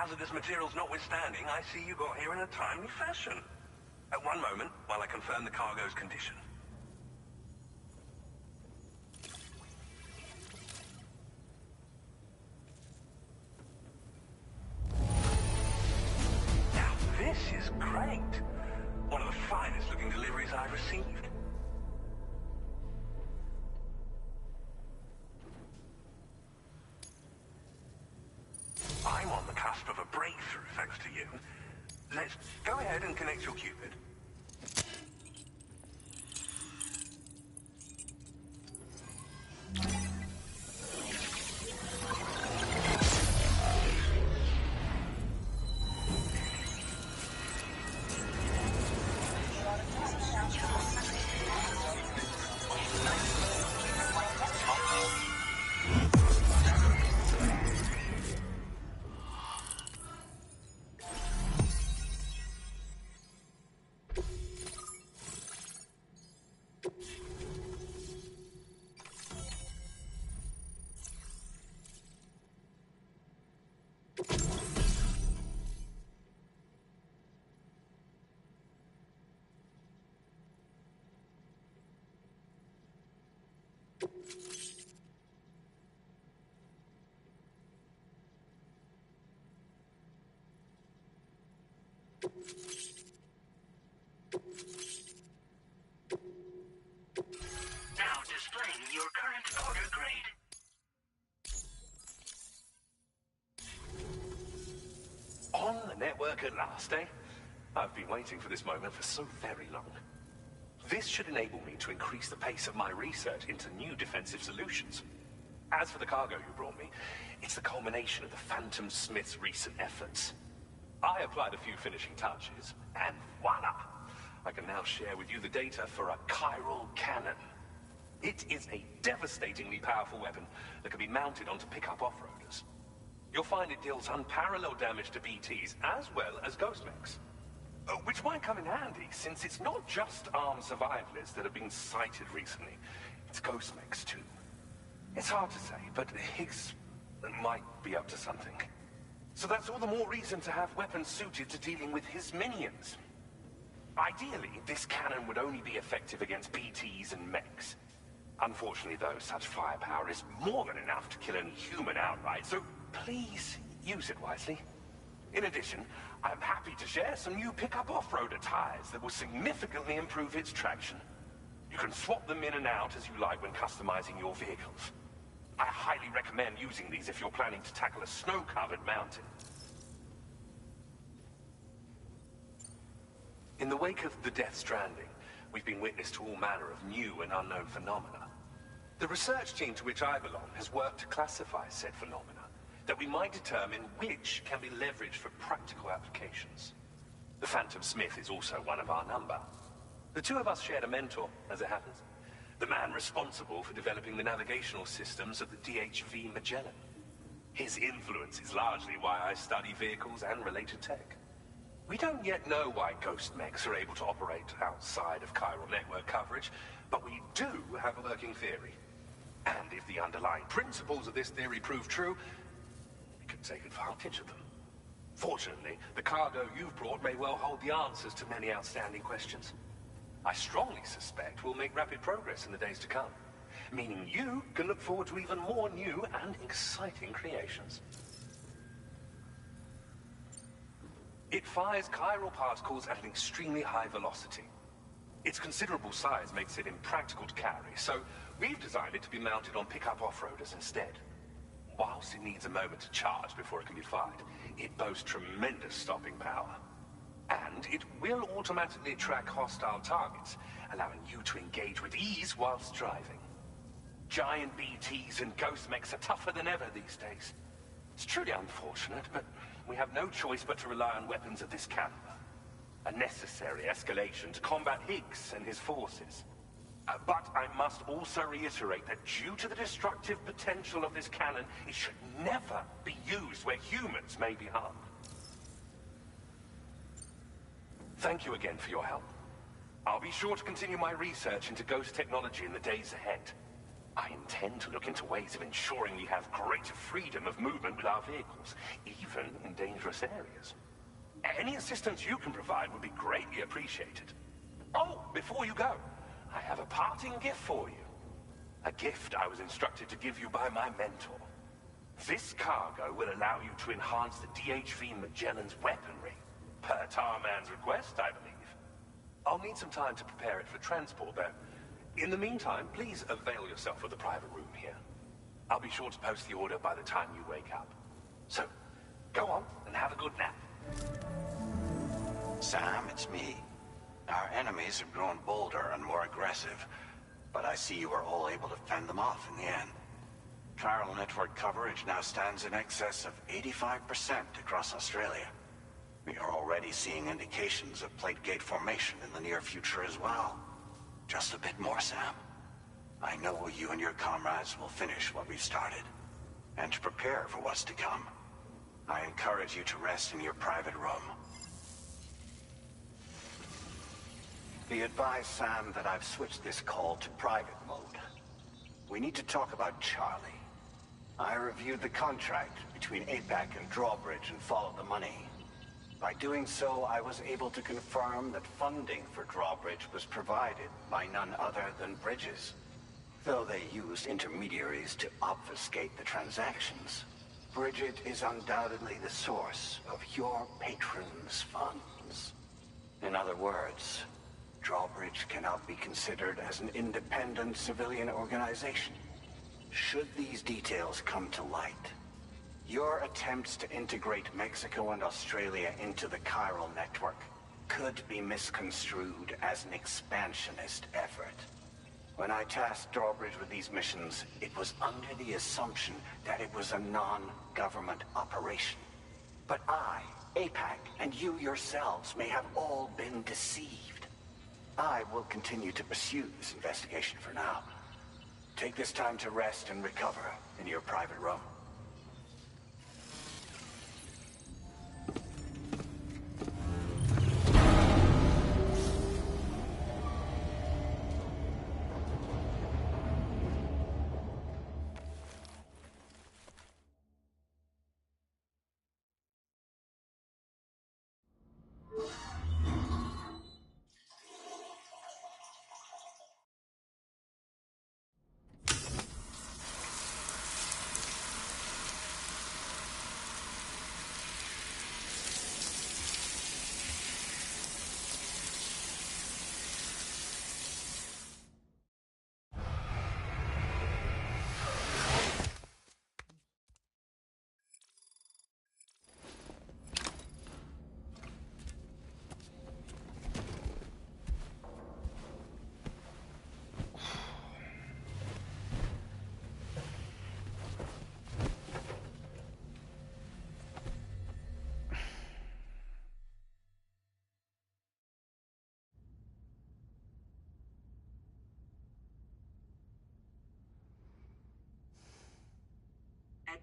Hazardous materials notwithstanding, I see you got here in a timely fashion. At one moment, while I confirm the cargo's condition. Now this is great. One of the finest looking deliveries I've received. I'm on the cusp of a breakthrough, thanks to you. Let's go ahead and connect your Cupid. Now displaying your current order grade. On the network at last, eh? I've been waiting for this moment for so very long. This should enable me to increase the pace of my research into new defensive solutions. As for the cargo you brought me, it's the culmination of the Phantom Smith's recent efforts. I applied a few finishing touches, and voila! I can now share with you the data for a chiral cannon. It is a devastatingly powerful weapon that can be mounted onto pickup off-roaders. You'll find it deals unparalleled damage to BTs as well as ghost mechs. Which might come in handy, since it's not just armed survivalists that have been sighted recently. It's ghost mechs too. It's hard to say, but Higgs might be up to something. So that's all the more reason to have weapons suited to dealing with his minions. Ideally, this cannon would only be effective against BTs and mechs. Unfortunately, though, such firepower is more than enough to kill any human outright, so please use it wisely. In addition, I'm happy to share some new pickup off-roader tires that will significantly improve its traction. You can swap them in and out as you like when customizing your vehicles. I highly recommend using these if you're planning to tackle a snow-covered mountain. In the wake of the Death Stranding, we've been witness to all manner of new and unknown phenomena. The research team to which I belong has worked to classify said phenomena, that we might determine which can be leveraged for practical applications. The Phantom Smith is also one of our number. The two of us shared a mentor, as it happens. The man responsible for developing the navigational systems of the DHV Magellan. His influence is largely why I study vehicles and related tech. We don't yet know why ghost mechs are able to operate outside of chiral network coverage, but we do have a working theory. And if the underlying principles of this theory prove true, we can take advantage of them. Fortunately, the cargo you've brought may well hold the answers to many outstanding questions. I strongly suspect we'll make rapid progress in the days to come, meaning you can look forward to even more new and exciting creations. It fires chiral particles at an extremely high velocity. Its considerable size makes it impractical to carry, so we've designed it to be mounted on pickup off-roaders instead. Whilst it needs a moment to charge before it can be fired, it boasts tremendous stopping power. And it will automatically track hostile targets, allowing you to engage with ease whilst driving. Giant BTs and ghost mechs are tougher than ever these days. It's truly unfortunate, but we have no choice but to rely on weapons of this caliber. A necessary escalation to combat Higgs and his forces. But I must also reiterate that due to the destructive potential of this cannon, it should never be used where humans may be harmed. Thank you again for your help. I'll be sure to continue my research into ghost technology in the days ahead. I intend to look into ways of ensuring we have greater freedom of movement with our vehicles, even in dangerous areas. Any assistance you can provide would be greatly appreciated. Oh, before you go, I have a parting gift for you. A gift I was instructed to give you by my mentor. This cargo will allow you to enhance the DHV Magellan's weaponry, per Tarman's request, I believe. I'll need some time to prepare it for transport, though. In the meantime, please avail yourself of the private room here. I'll be sure to post the order by the time you wake up. So, go on and have a good nap. Sam, it's me. Our enemies have grown bolder and more aggressive, but I see you were all able to fend them off in the end. Chiral network coverage now stands in excess of 85% across Australia. We are already seeing indications of plate gate formation in the near future as well. Just a bit more, Sam. I know you and your comrades will finish what we've started, and to prepare for what's to come. I encourage you to rest in your private room. Be advised, Sam, that I've switched this call to private mode. We need to talk about Charlie. I reviewed the contract between APAC and Drawbridge and followed the money. By doing so, I was able to confirm that funding for Drawbridge was provided by none other than Bridges. Though they used intermediaries to obfuscate the transactions, Bridget is undoubtedly the source of your patron's funds. In other words, Drawbridge cannot be considered as an independent civilian organization. Should these details come to light, your attempts to integrate Mexico and Australia into the Chiral network could be misconstrued as an expansionist effort. When I tasked Drawbridge with these missions, it was under the assumption that it was a non-government operation. But I, APAC, and you yourselves may have all been deceived. I will continue to pursue this investigation for now. Take this time to rest and recover in your private room.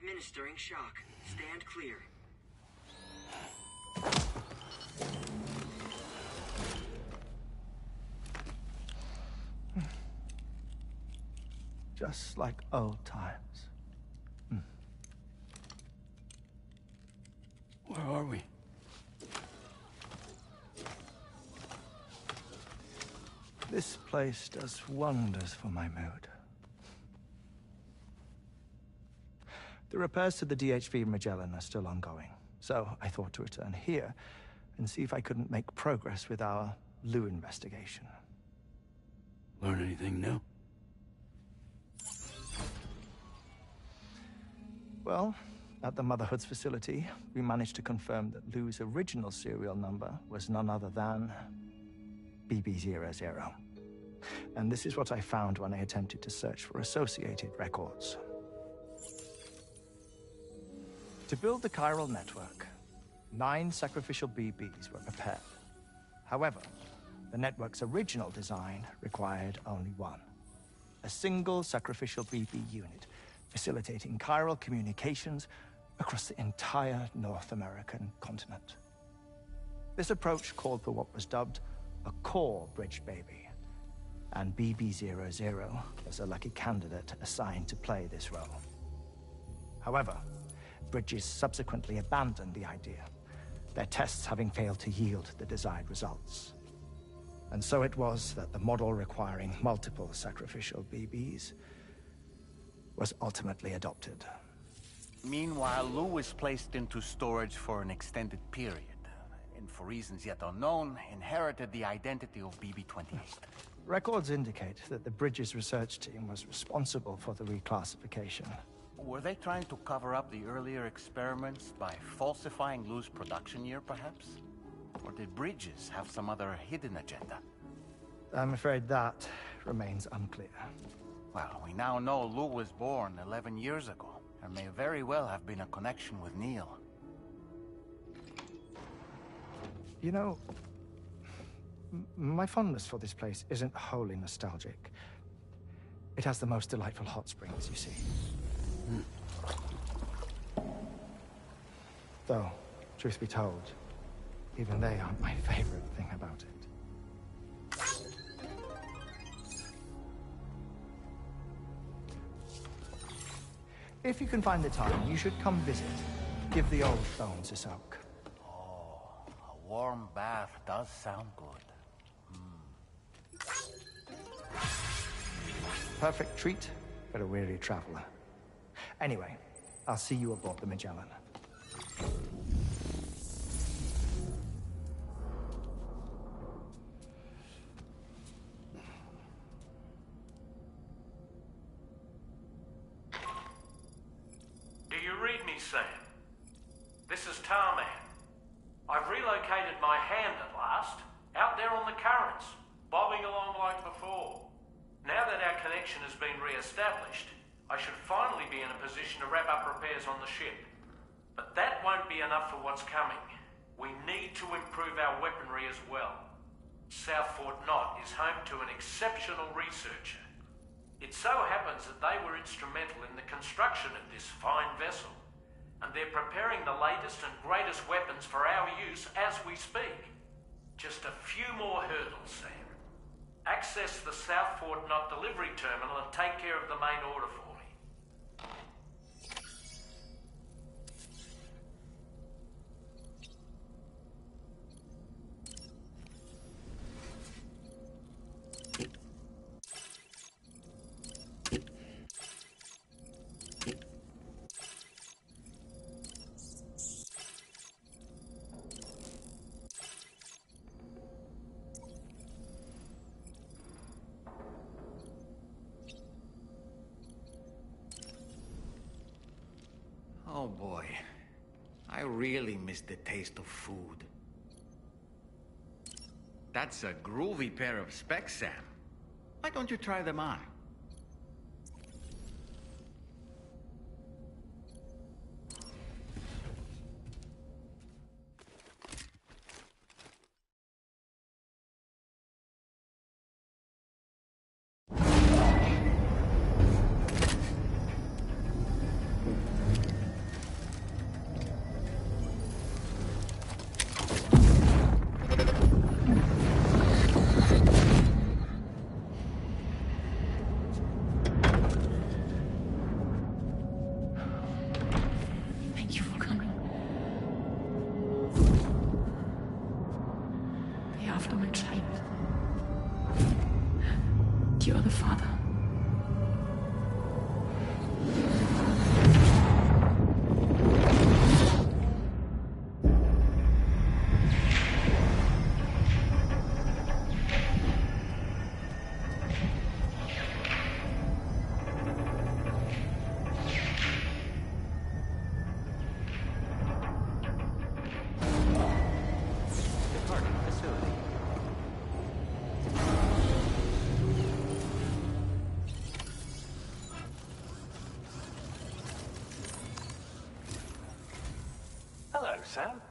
Administering shock. Stand clear. Just like old times. Where are we? This place does wonders for my mood. The repairs to the DHV Magellan are still ongoing, so I thought to return here and see if I couldn't make progress with our Lou investigation. Learn anything new? Well, at the Motherhood's facility, we managed to confirm that Lou's original serial number was none other than BB00. And this is what I found when I attempted to search for associated records. To build the Chiral network, 9 sacrificial BBs were prepared. However, the network's original design required only 1. A single sacrificial BB unit, facilitating chiral communications across the entire North American continent. This approach called for what was dubbed a core bridge baby, and BB-00 was a lucky candidate assigned to play this role. However, Bridges subsequently abandoned the idea, their tests having failed to yield the desired results. And so it was that the model requiring multiple sacrificial BBs was ultimately adopted. Meanwhile, Lou was placed into storage for an extended period, and for reasons yet unknown, inherited the identity of BB-28. Records indicate that the Bridges research team was responsible for the reclassification. Were they trying to cover up the earlier experiments by falsifying Lou's production year, perhaps? Or did Bridges have some other hidden agenda? I'm afraid that remains unclear. Well, we now know Lou was born 11 years ago. There may very well have been a connection with Neil. You know, my fondness for this place isn't wholly nostalgic. It has the most delightful hot springs, you see. Though, truth be told, even they aren't my favorite thing about it. If you can find the time, you should come visit. Give the old bones a soak. Oh, a warm bath does sound good. Perfect treat for a weary traveler. Anyway, I'll see you aboard the Magellan. Do you read me, Sam? This is Tarman. I've relocated my hand at last, out there on the currents, bobbing along like before. Now that our connection has been re-established, I should finally be in a position to wrap up repairs on the ship. But that won't be enough for what's coming. We need to improve our weaponry as well. South Fort Knot is home to an exceptional researcher. It so happens that they were instrumental in the construction of this fine vessel, and they're preparing the latest and greatest weapons for our use as we speak. Just a few more hurdles, Sam. Access the South Fort Knot delivery terminal and take care of the main order for me. Oh boy, I really miss the taste of food. That's a groovy pair of specs, Sam. Why don't you try them on? Thank you for coming. They are after my child. You are the father. Departing facility. Hello, Sam.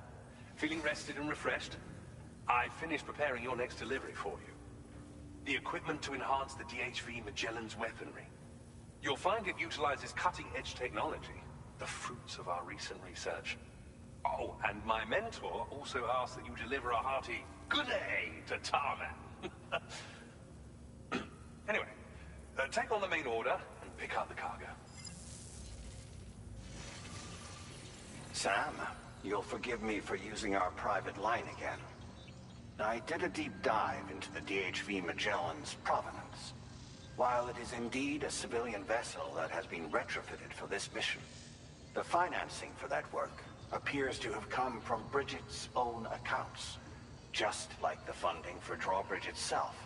Feeling rested and refreshed? I finished preparing your next delivery for you. The equipment to enhance the DHV Magellan's weaponry. You'll find it utilizes cutting-edge technology, the fruits of our recent research. Oh, and my mentor also asked that you deliver a hearty good day to Tarman. Anyway, take on the main order and pick up the cargo. Sam, you'll forgive me for using our private line again. I did a deep dive into the DHV Magellan's provenance. While it is indeed a civilian vessel that has been retrofitted for this mission, the financing for that work appears to have come from Bridget's own accounts, just like the funding for Drawbridge itself.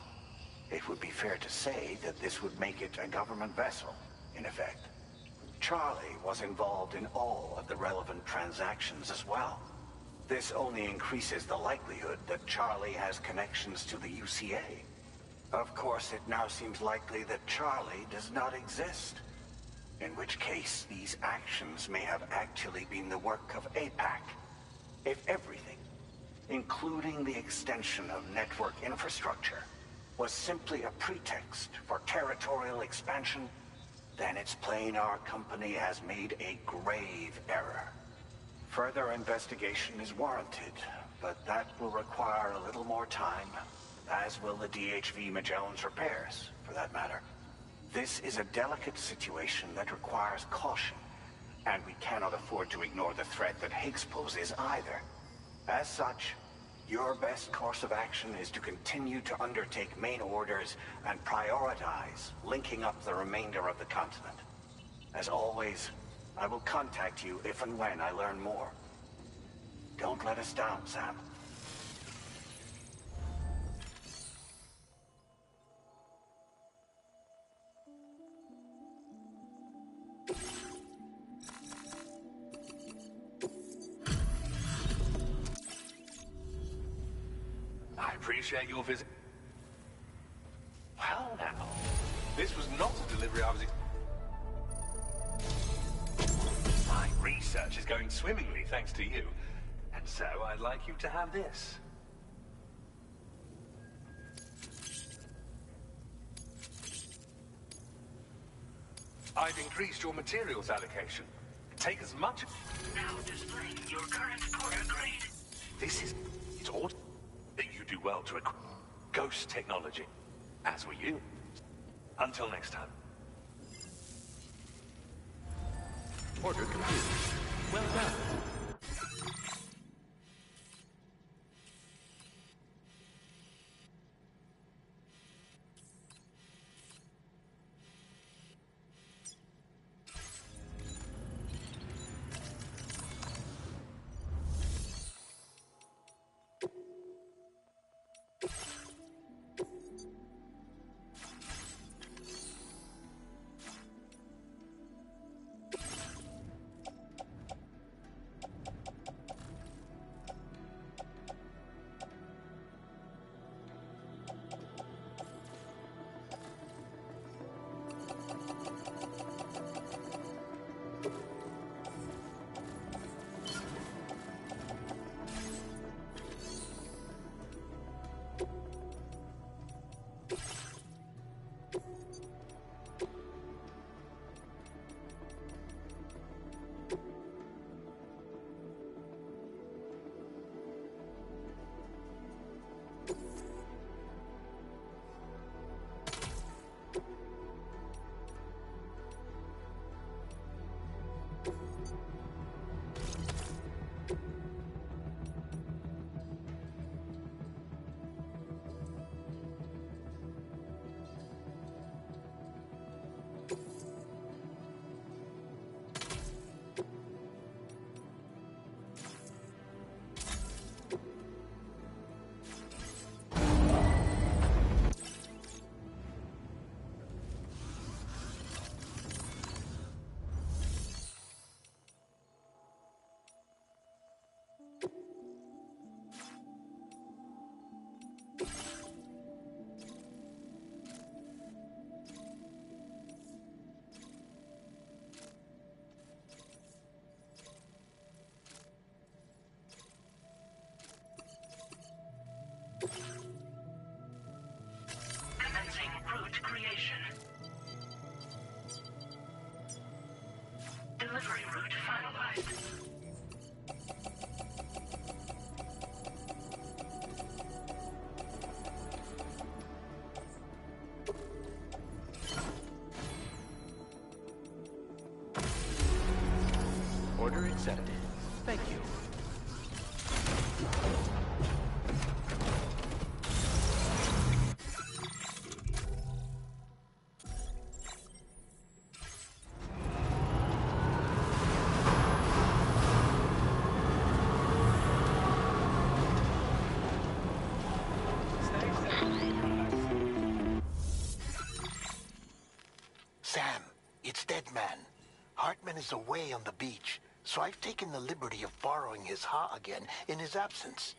It would be fair to say that this would make it a government vessel, in effect. Charlie was involved in all of the relevant transactions as well. This only increases the likelihood that Charlie has connections to the UCA. Of course, it now seems likely that Charlie does not exist. In which case, these actions may have actually been the work of APAC. If everything, including the extension of network infrastructure, was simply a pretext for territorial expansion, then it's plain our company has made a grave error. Further investigation is warranted, but that will require a little more time, as will the DHV Magellan's repairs, for that matter. This is a delicate situation that requires caution, and we cannot afford to ignore the threat that Higgs poses either. As such, your best course of action is to continue to undertake main orders and prioritize linking up the remainder of the continent. As always, I will contact you if and when I learn more. Don't let us down, Sam. I appreciate your visit. Well now, this was not a delivery I was My research is going swimmingly thanks to you. And so I'd like you to have this. I've increased your materials allocation. Take as much... Now displaying your current order grade. This is... It's all... that you do well to acquire ghost technology, as will you. Until next time. Order complete. Well done. accepted. Thank you. Sam, it's Deadman. Hartman is away on the beach, so I've taken the liberty of borrowing his Ha again in his absence.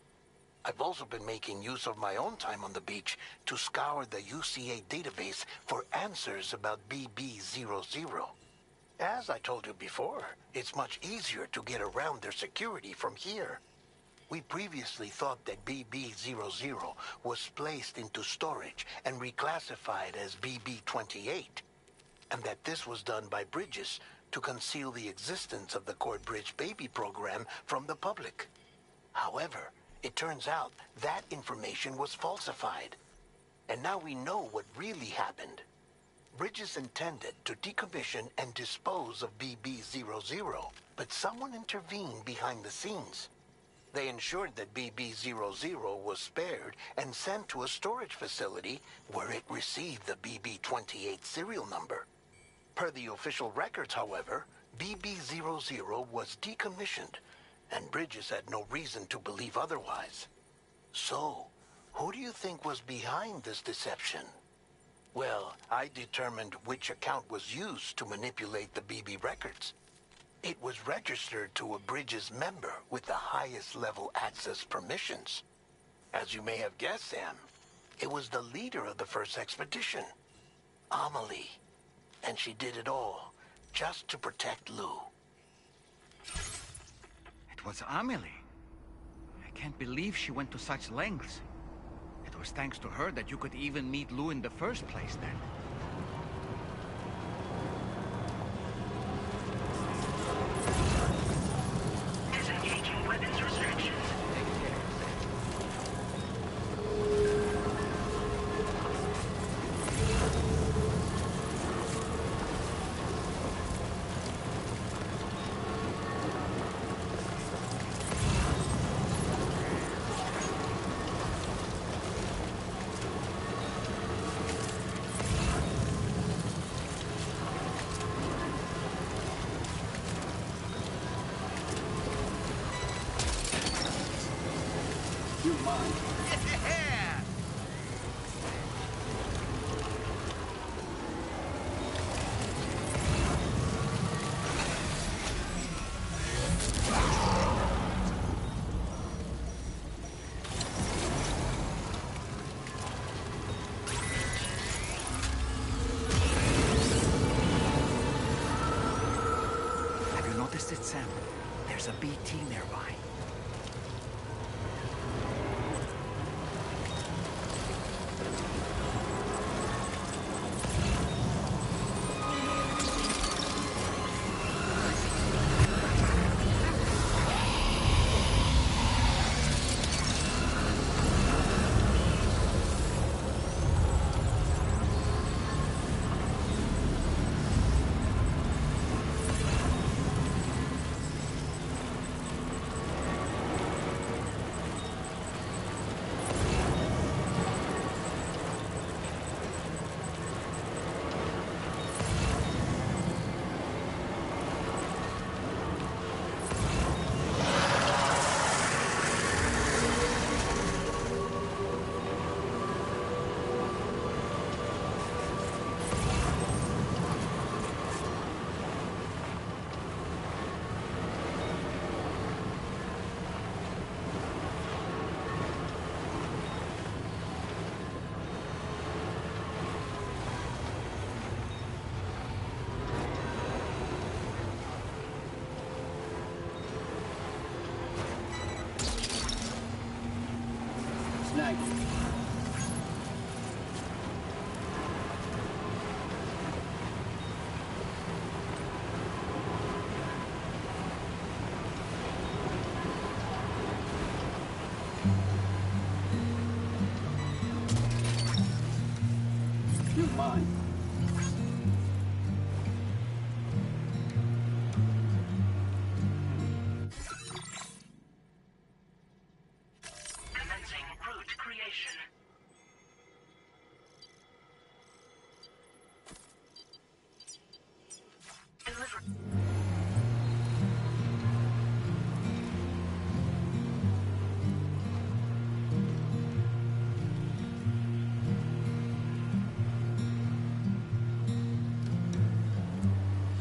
I've also been making use of my own time on the beach to scour the UCA database for answers about BB-00. As I told you before, it's much easier to get around their security from here. We previously thought that BB-00 was placed into storage and reclassified as BB-28, and that this was done by Bridges to conceal the existence of the Cord Bridge baby program from the public. However, it turns out that information was falsified. And now we know what really happened. Bridges intended to decommission and dispose of BB-00, but someone intervened behind the scenes. They ensured that BB-00 was spared and sent to a storage facility where it received the BB-28 serial number. Per the official records, however, BB-00 was decommissioned, and Bridges had no reason to believe otherwise. So, who do you think was behind this deception? Well, I determined which account was used to manipulate the BB records. It was registered to a Bridges member with the highest level access permissions. As you may have guessed, Sam, it was the leader of the first expedition, Amelie. And she did it all just to protect Lou. It was Amelie. I can't believe she went to such lengths. It was thanks to her that you could even meet Lou in the first place, then. Disengaging weapons restrictions. Sam, there's a BT nearby. location. Deliver.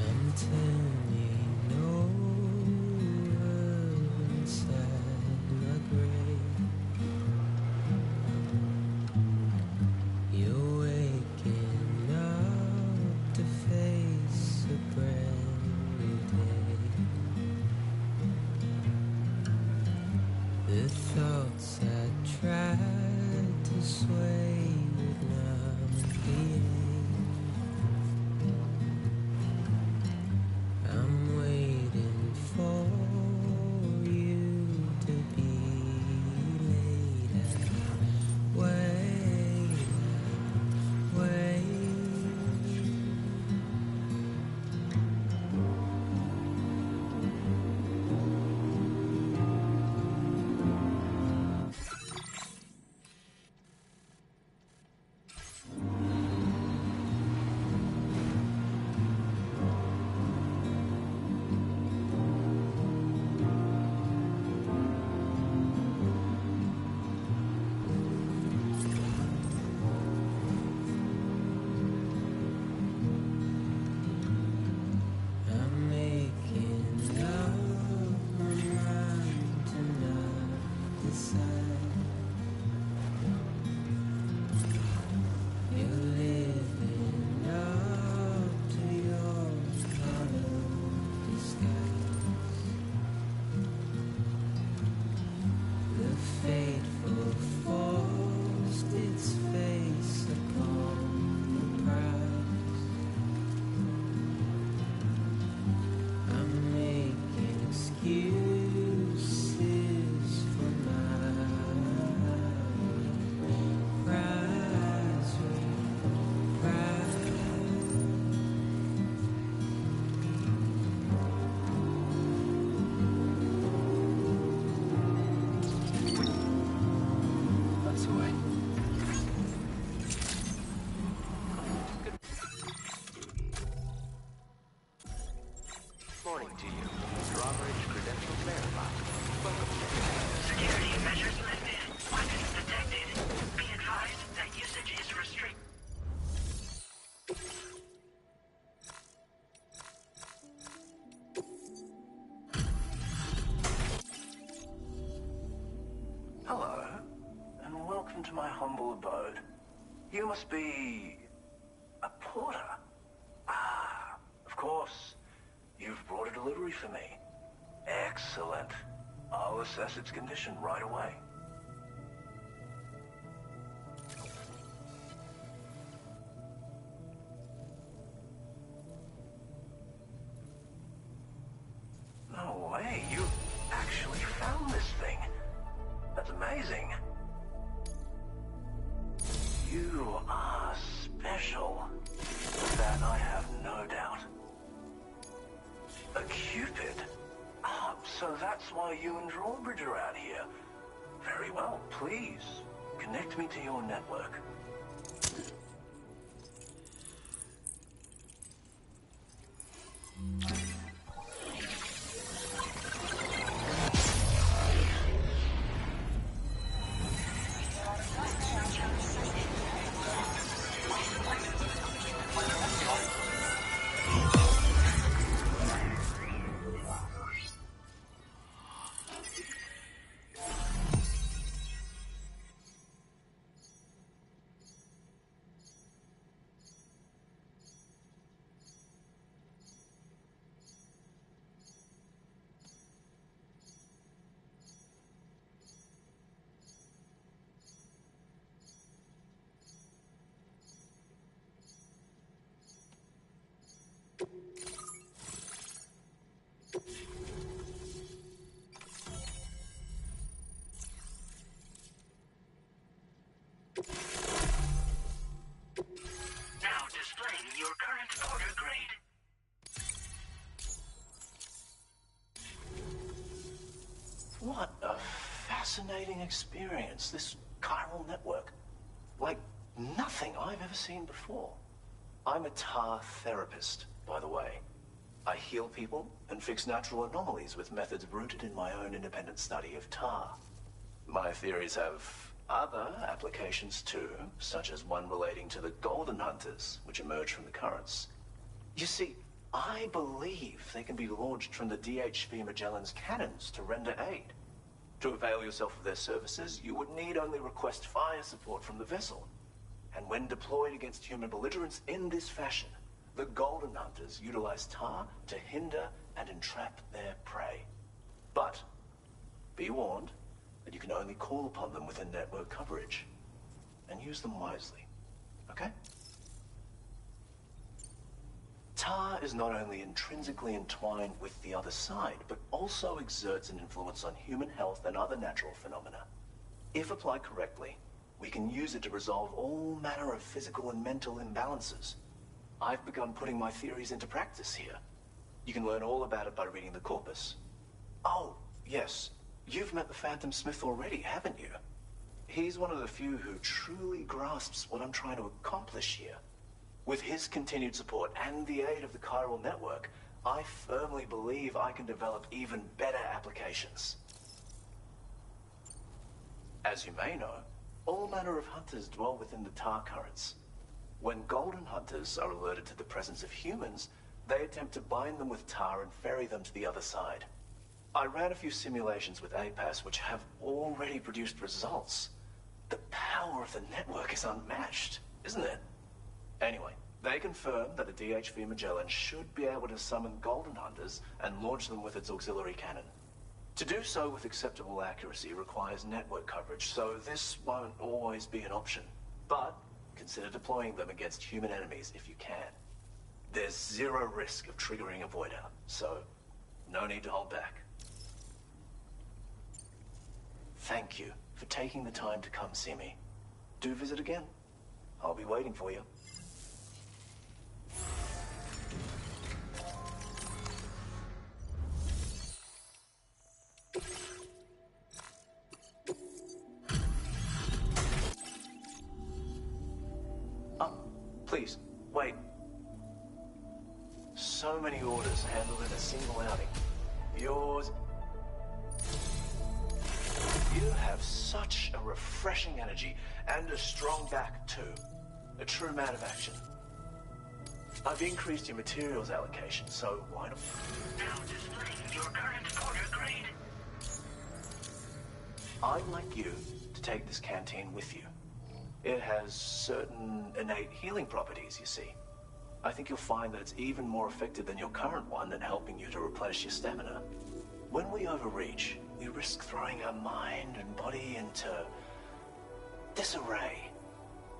I'm turning over inside my grave. You're waking up to face a brand new day. The thoughts I tried to sway would not behave. I'm waiting for you to be laid out. Wait, wait. I'm making up my mind to not decide. You're living up to your hollow disguise. The fateful forced its face upon the prize. I'm making excuses for my rise, rise. That's the way. Morning to you. Drawbridge credentials verified. Welcome. Security measures lifted. Weapons detected. Be advised that usage is restricted. Hello, and welcome to my humble abode. You must be a porter. Ah, of course. You've brought a delivery for me. Excellent. I'll assess its condition right away. No way, you actually found this thing. That's amazing. You are special. That I have no doubt. A Cupid? Ah, so that's why you and Drawbridge are out here. Very well, please. Connect me to your network. Now displaying your current order grade. What a fascinating experience. This chiral network. Like nothing I've ever seen before. I'm a tar therapist, by the way. I heal people and fix natural anomalies with methods rooted in my own independent study of tar. My theories have other applications too, such as one relating to the golden hunters, which emerge from the currents. You see, I believe they can be launched from the DHV Magellan's cannons to render aid. To avail yourself of their services, you would need only request fire support from the vessel. And when deployed against human belligerents in this fashion, the golden hunters utilize tar to hinder and entrap their prey. But be warned that you can only call upon them within network coverage. And use them wisely, okay? Tar is not only intrinsically entwined with the other side, but also exerts an influence on human health and other natural phenomena. If applied correctly, we can use it to resolve all manner of physical and mental imbalances. I've begun putting my theories into practice here. You can learn all about it by reading the corpus. Oh, yes. You've met the Phantom Smith already, haven't you? He's one of the few who truly grasps what I'm trying to accomplish here. With his continued support and the aid of the chiral network, I firmly believe I can develop even better applications. As you may know, all manner of hunters dwell within the tar currents. When golden hunters are alerted to the presence of humans, they attempt to bind them with tar and ferry them to the other side. I ran a few simulations with APAS which have already produced results. The power of the network is unmatched, isn't it? Anyway, they confirm that the DHV Magellan should be able to summon golden hunters and launch them with its auxiliary cannon. To do so with acceptable accuracy requires network coverage, so this won't always be an option. But consider deploying them against human enemies if you can. There's zero risk of triggering a void out, so no need to hold back. Thank you for taking the time to come see me. Do visit again. I'll be waiting for you. Please, wait. So many orders handled in a single outing. Yours... You have such a refreshing energy, and a strong back, too. A true man of action. I've increased your materials allocation, so why not... Now displaying your current order grade. I'd like you to take this canteen with you. It has certain innate healing properties, you see. I think you'll find that it's even more effective than your current one at helping you to replenish your stamina. When we overreach, we risk throwing our mind and body into disarray.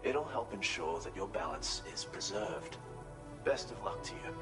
It'll help ensure that your balance is preserved. Best of luck to you.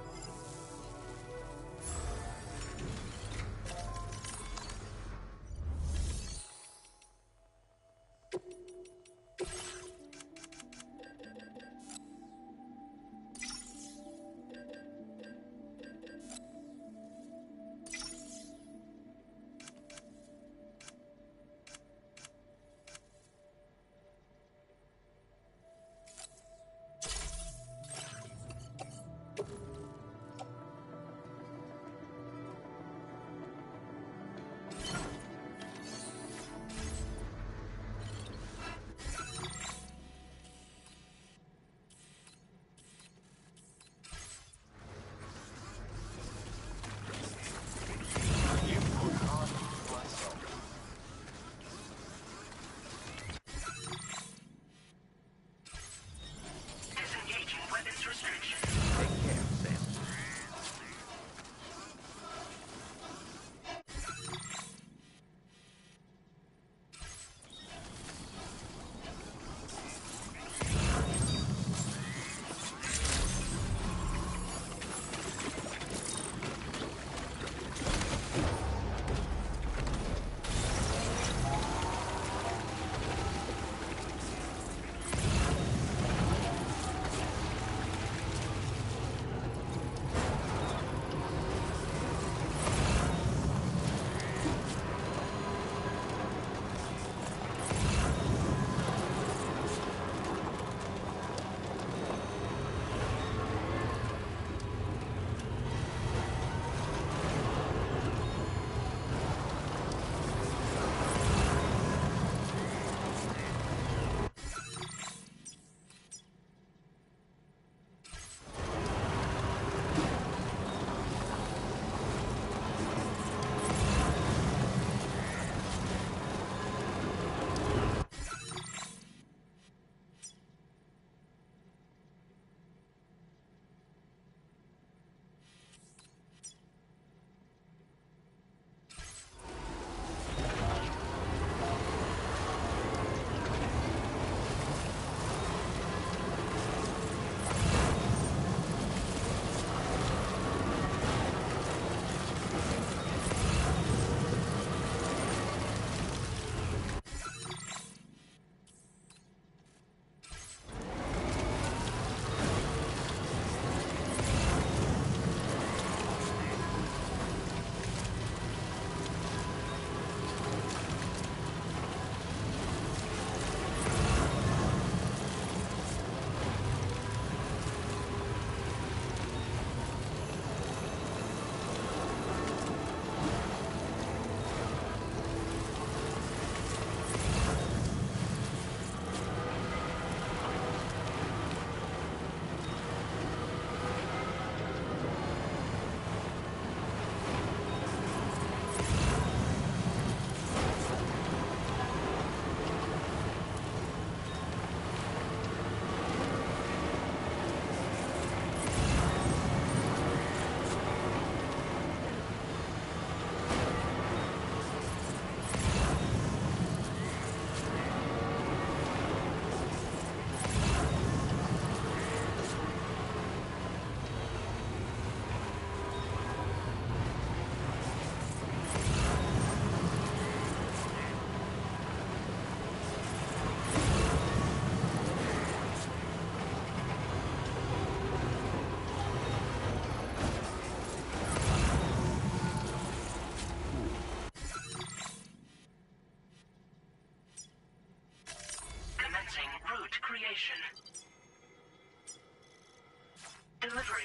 creation. Delivery.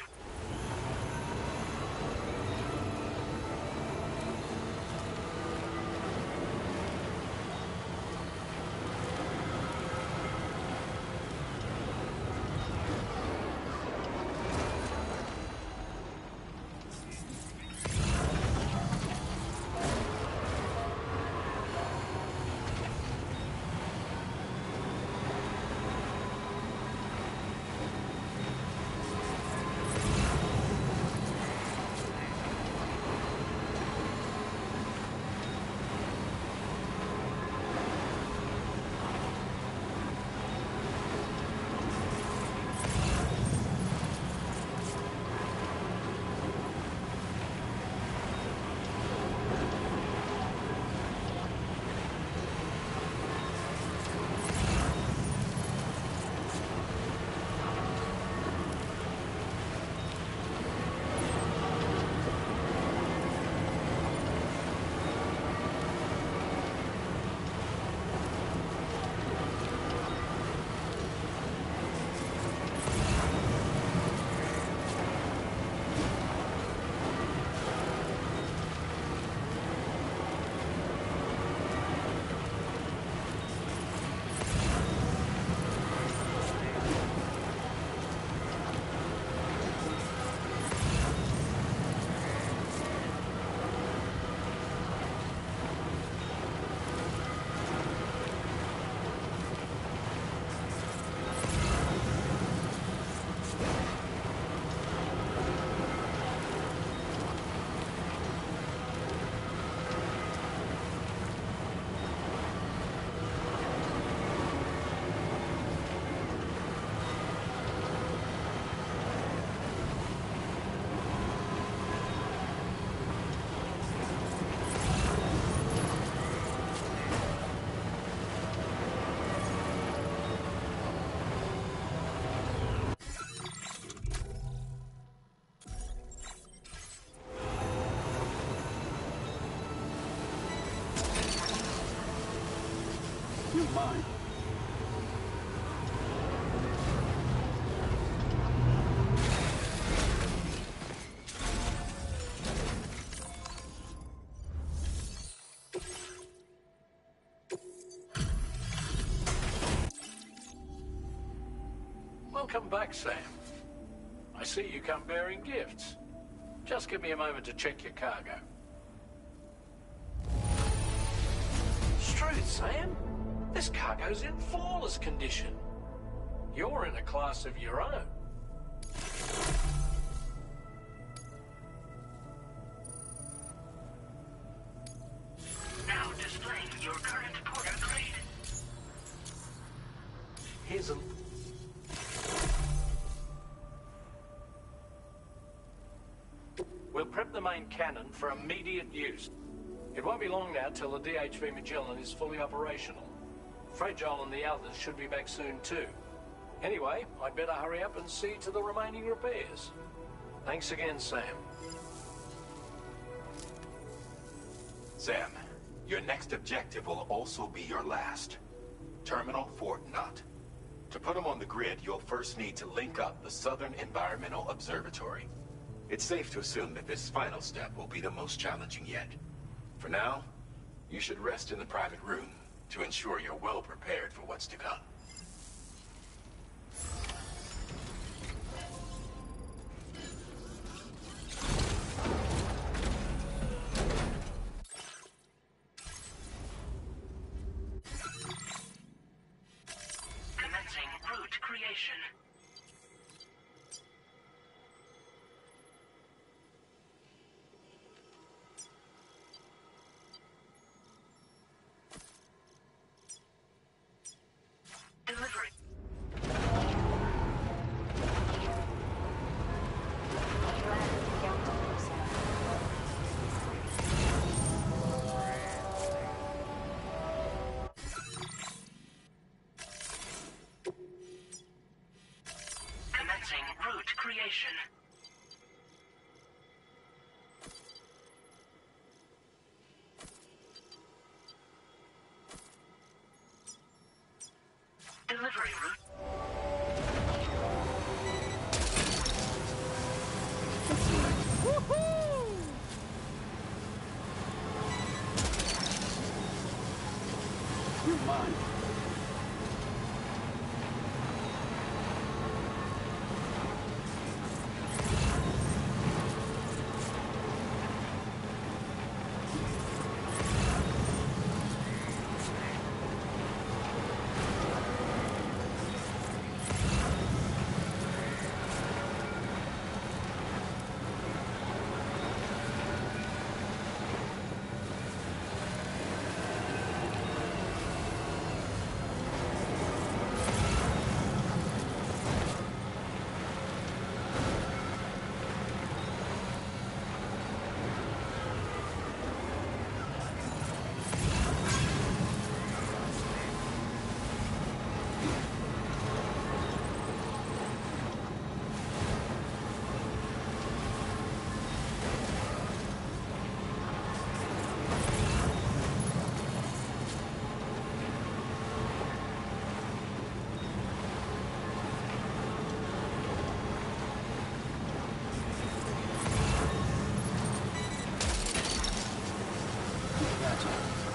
You're mine. Welcome back, Sam. I see you come bearing gifts. Just give me a moment to check your cargo. Struth, Sam. This cargo's in flawless condition. You're in a class of your own. Now displaying your current porter grade. Here's a... We'll prep the main cannon for immediate use. It won't be long now till the DHV Magellan is fully operational. Fragile and the others should be back soon too. Anyway, I'd better hurry up and see to the remaining repairs. Thanks again, Sam. Sam, your next objective will also be your last. Terminal Fort Knott. To put them on the grid, you'll first need to link up the Southern Environmental Observatory. It's safe to assume that this final step will be the most challenging yet. For now, you should rest in the private room to ensure you're well prepared for what's to come. Commencing route creation. You're mine.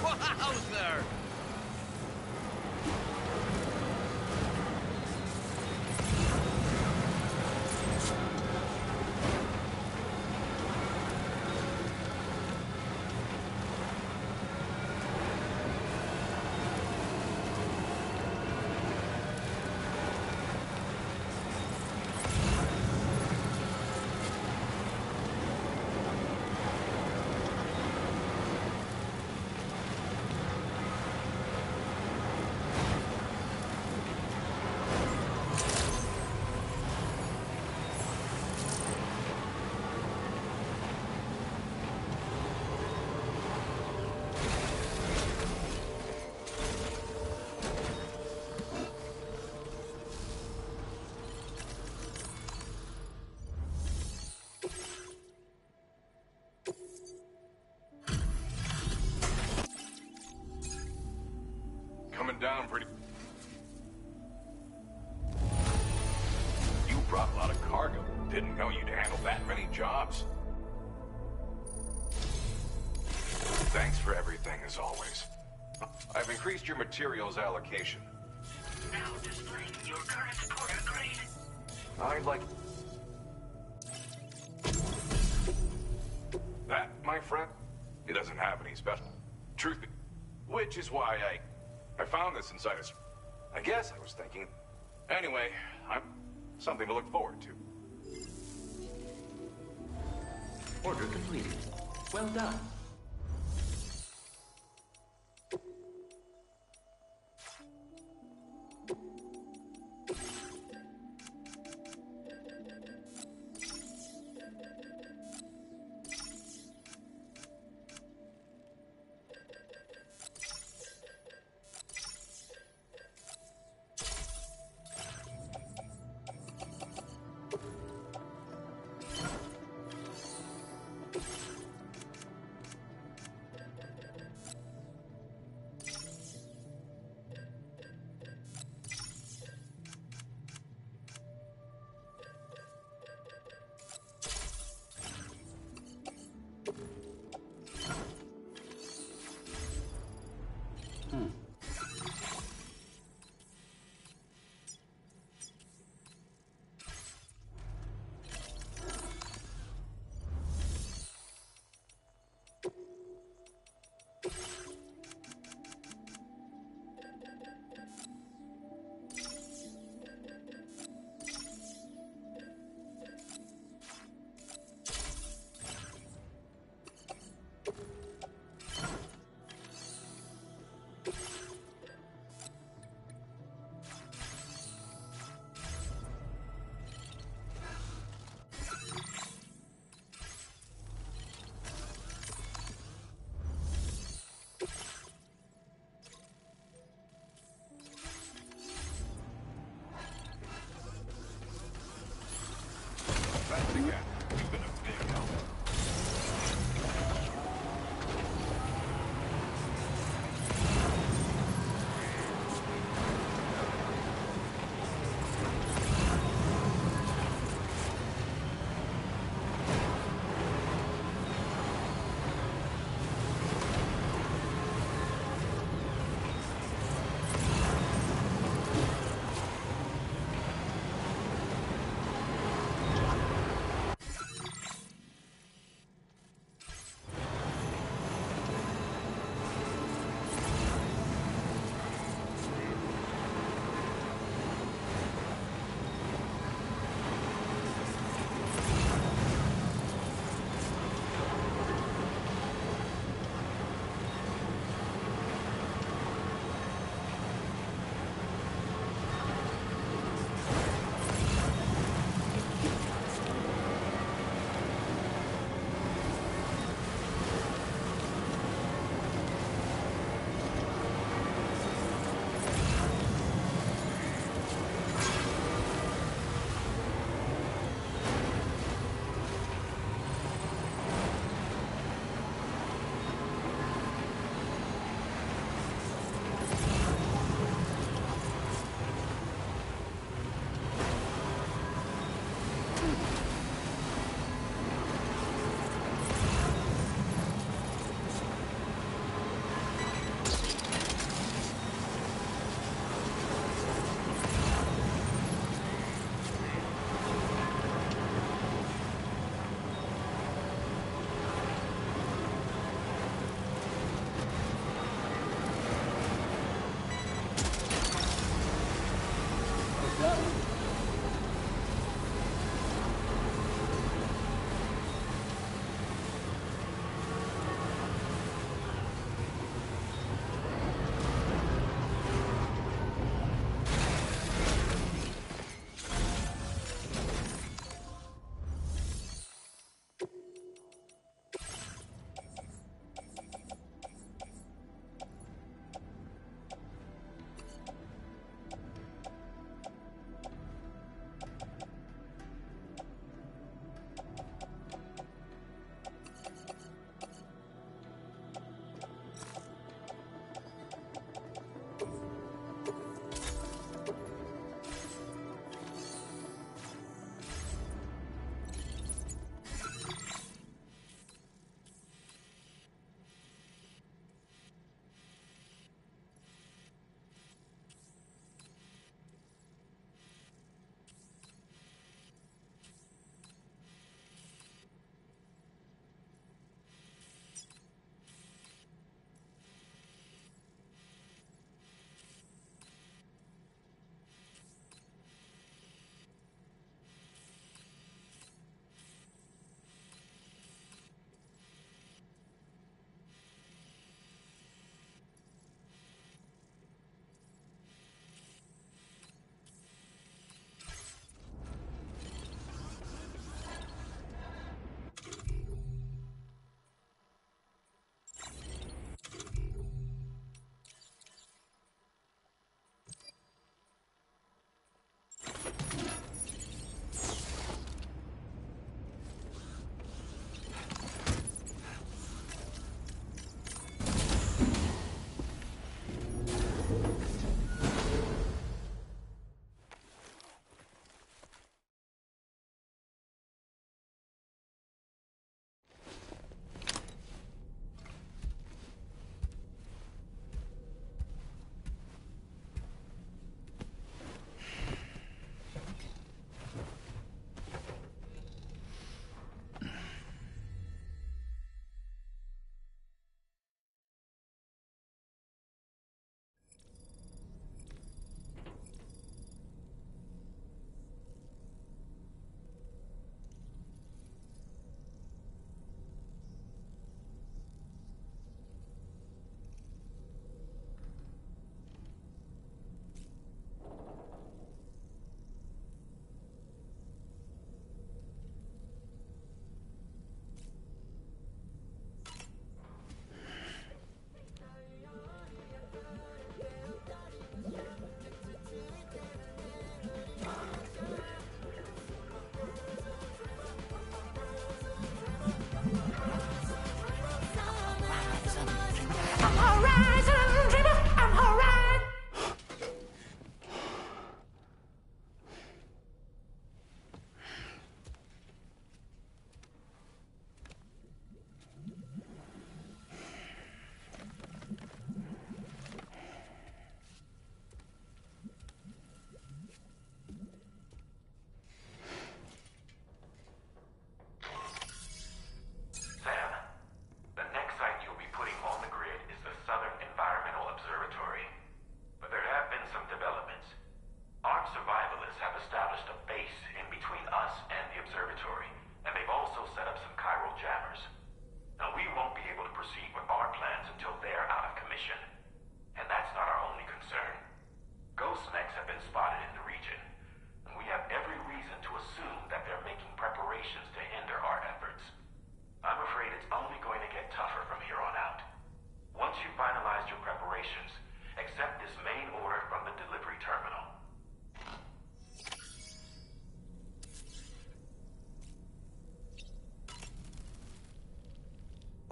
Wowzer! Coming down pretty... You brought a lot of cargo. Didn't know you'd handle that many jobs. Thanks for everything, as always. I've increased your materials allocation. Now displaying your current porter grade. I'd like... That, my friend, it doesn't have any special. Truth be... Which is why I found this inside us. I guess I was thinking... Anyway, I'm something to look forward to. Order completed. Well done.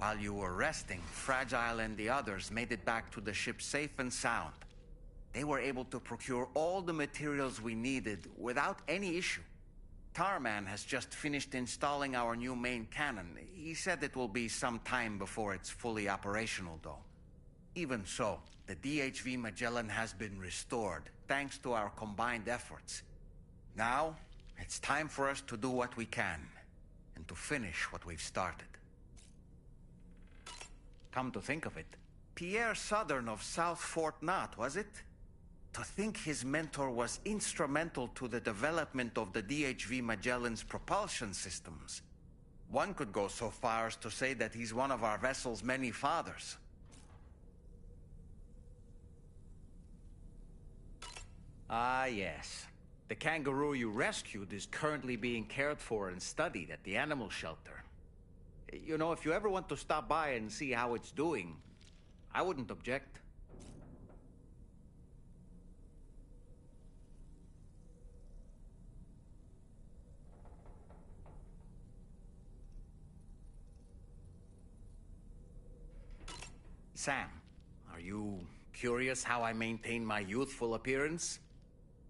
While you were resting, Fragile and the others made it back to the ship safe and sound. They were able to procure all the materials we needed without any issue. Tarman has just finished installing our new main cannon. He said it will be some time before it's fully operational, though. Even so, the DHV Magellan has been restored, thanks to our combined efforts. Now, it's time for us to do what we can, and to finish what we've started. Come to think of it, Pierre Southern of South Fort Knot, was it? To think his mentor was instrumental to the development of the DHV Magellan's propulsion systems. One could go so far as to say that he's one of our vessel's many fathers. Ah, yes. The kangaroo you rescued is currently being cared for and studied at the animal shelter. You know, if you ever want to stop by and see how it's doing, I wouldn't object. Sam, are you curious how I maintain my youthful appearance?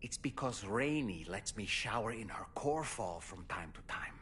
It's because Rainey lets me shower in her core fall from time to time.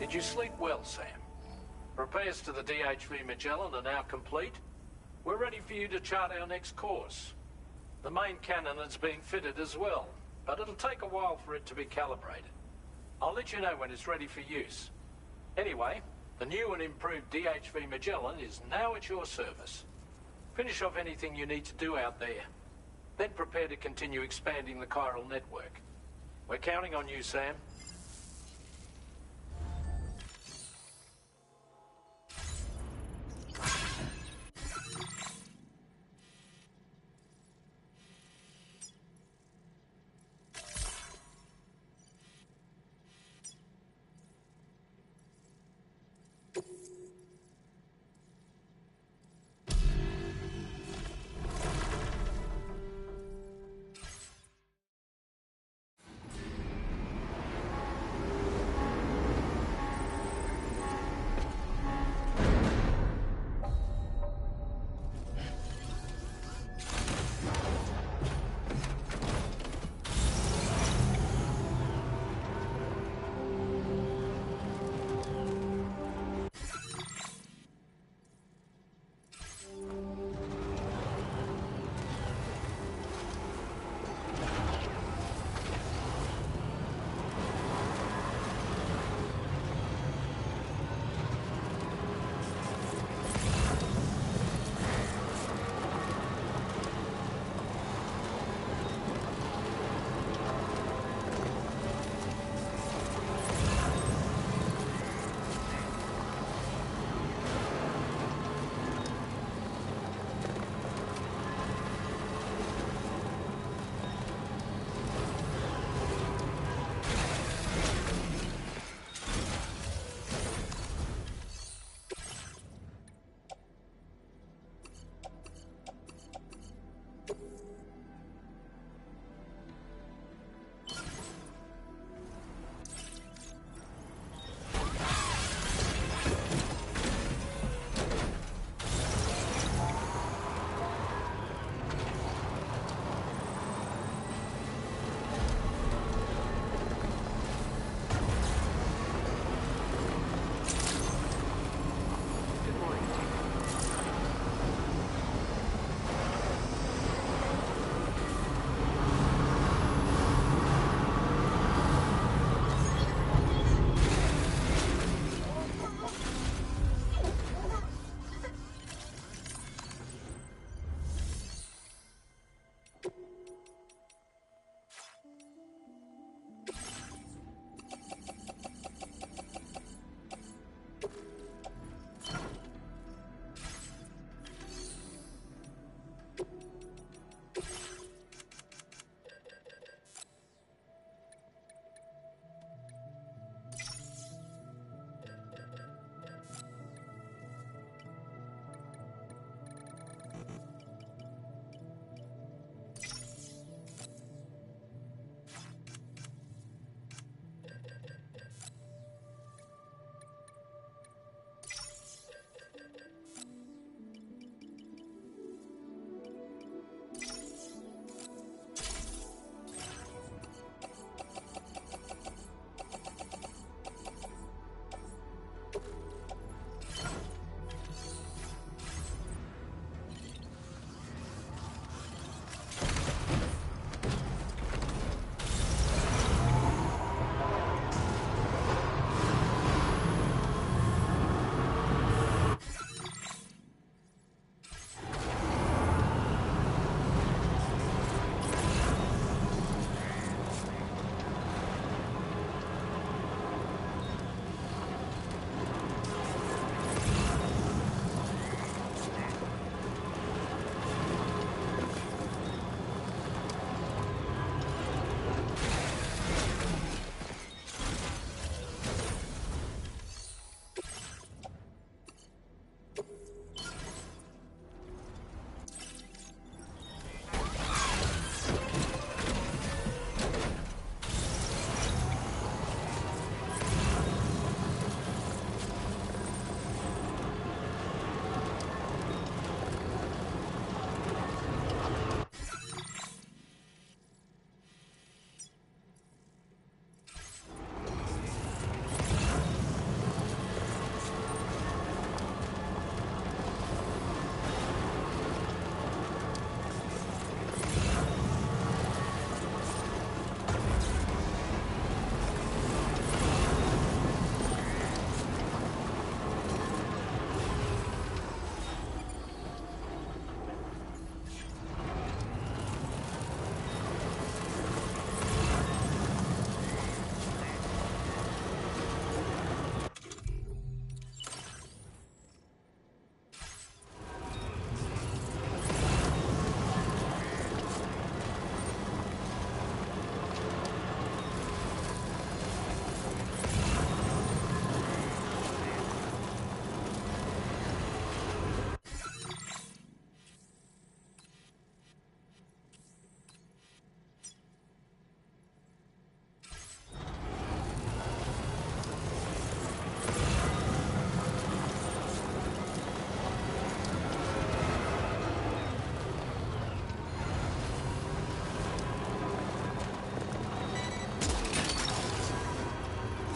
Did you sleep well, Sam? Repairs to the DHV Magellan are now complete. We're ready for you to chart our next course. The main cannon is being fitted as well, but it'll take a while for it to be calibrated. I'll let you know when it's ready for use. Anyway, the new and improved DHV Magellan is now at your service. Finish off anything you need to do out there. Then prepare to continue expanding the chiral network. We're counting on you, Sam.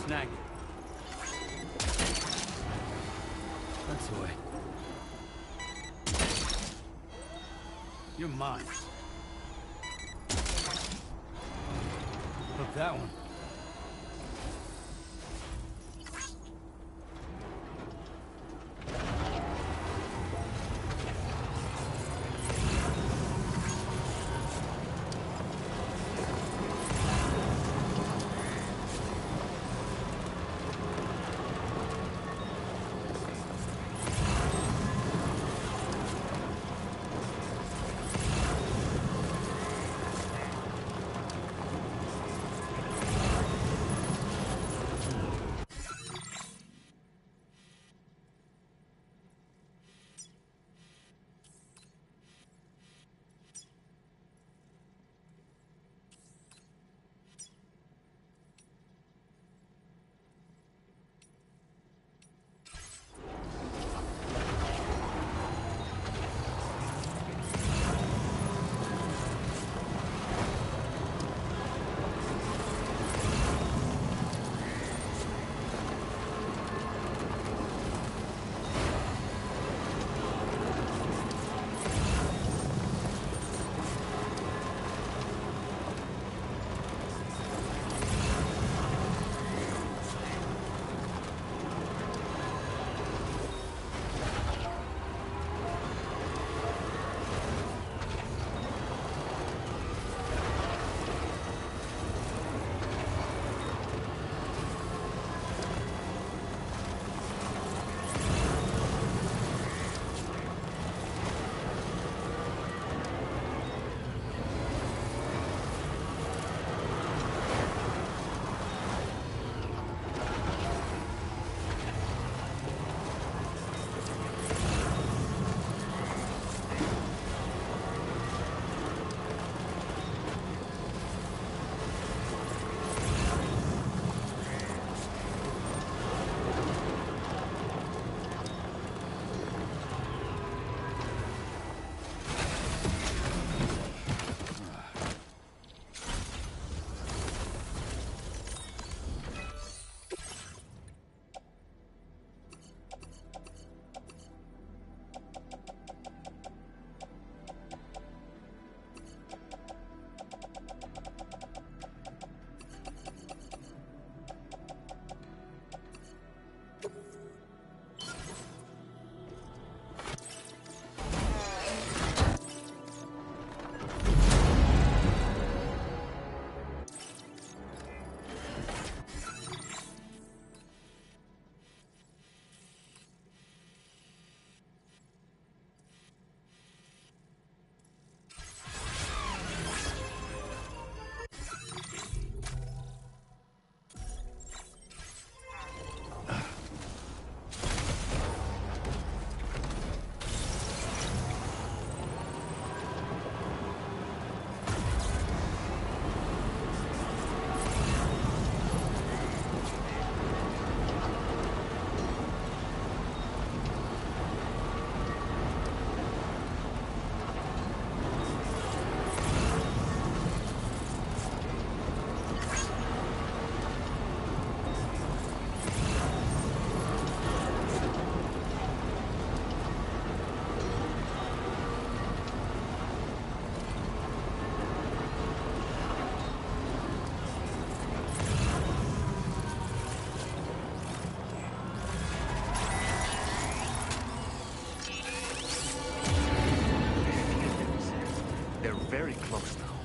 snag it. That's the way. You're mine. Look, that one. very close now.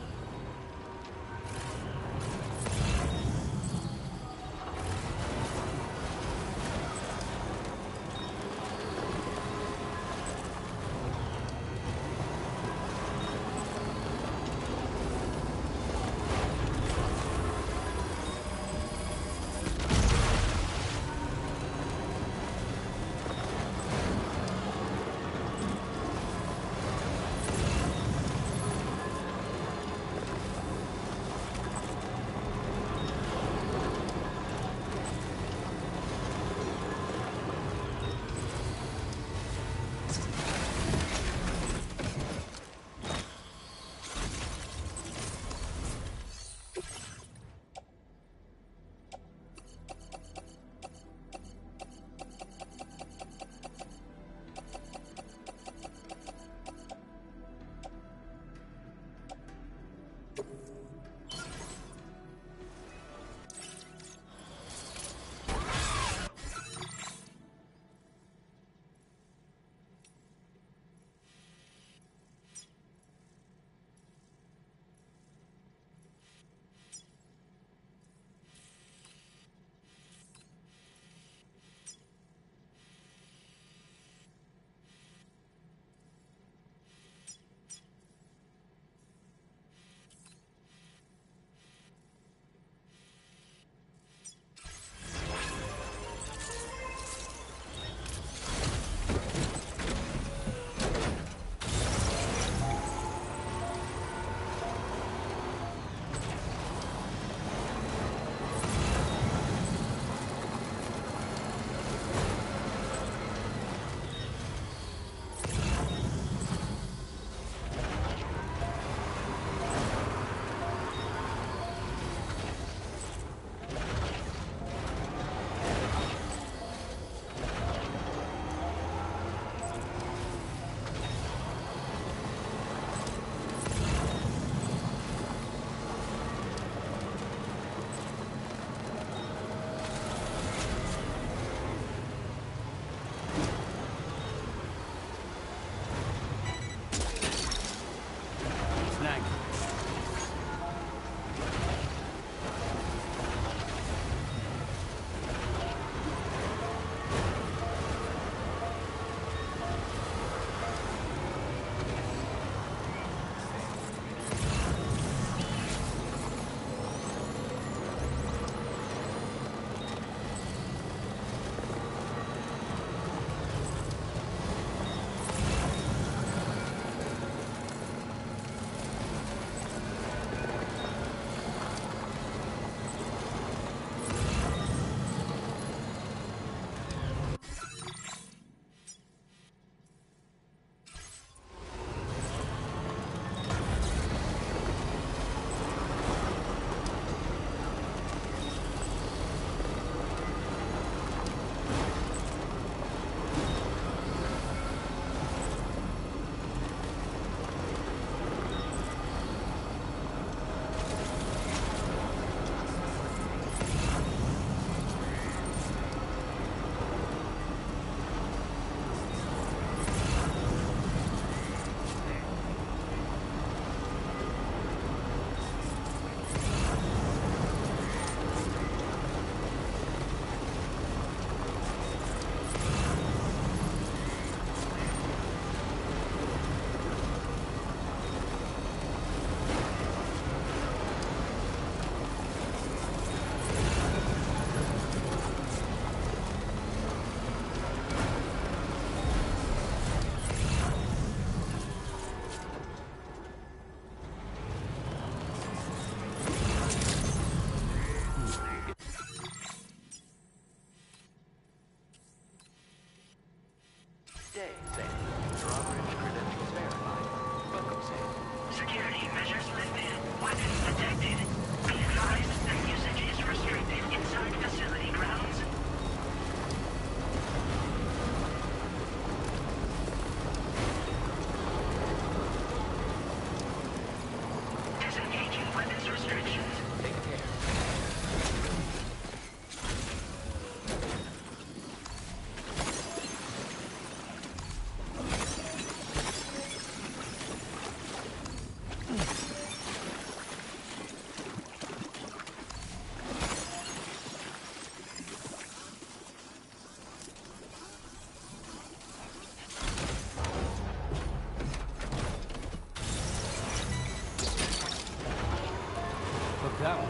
that one.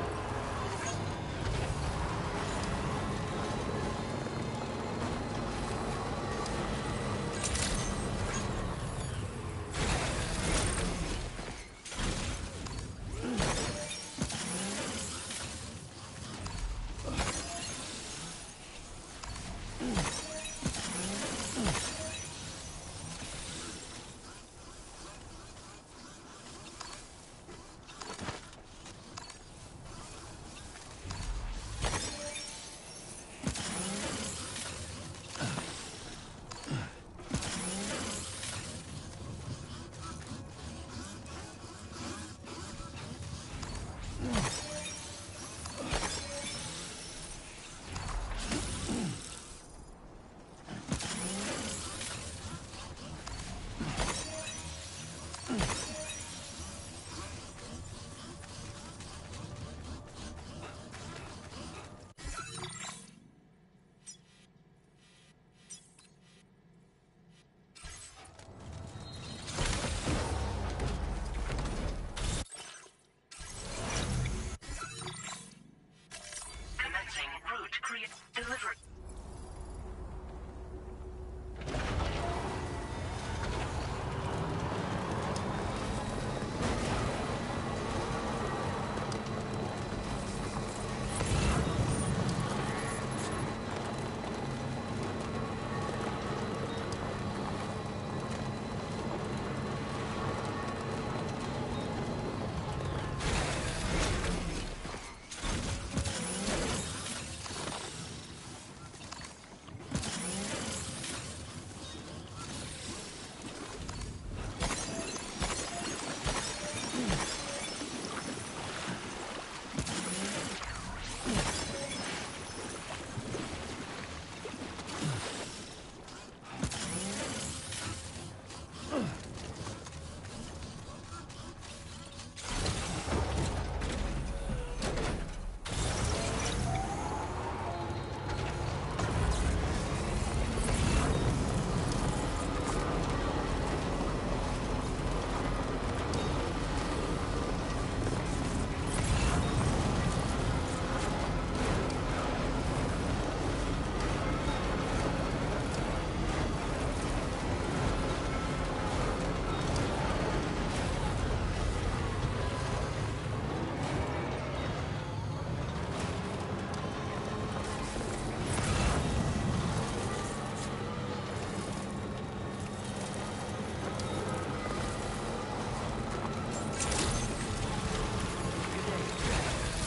Commencing route create delivery.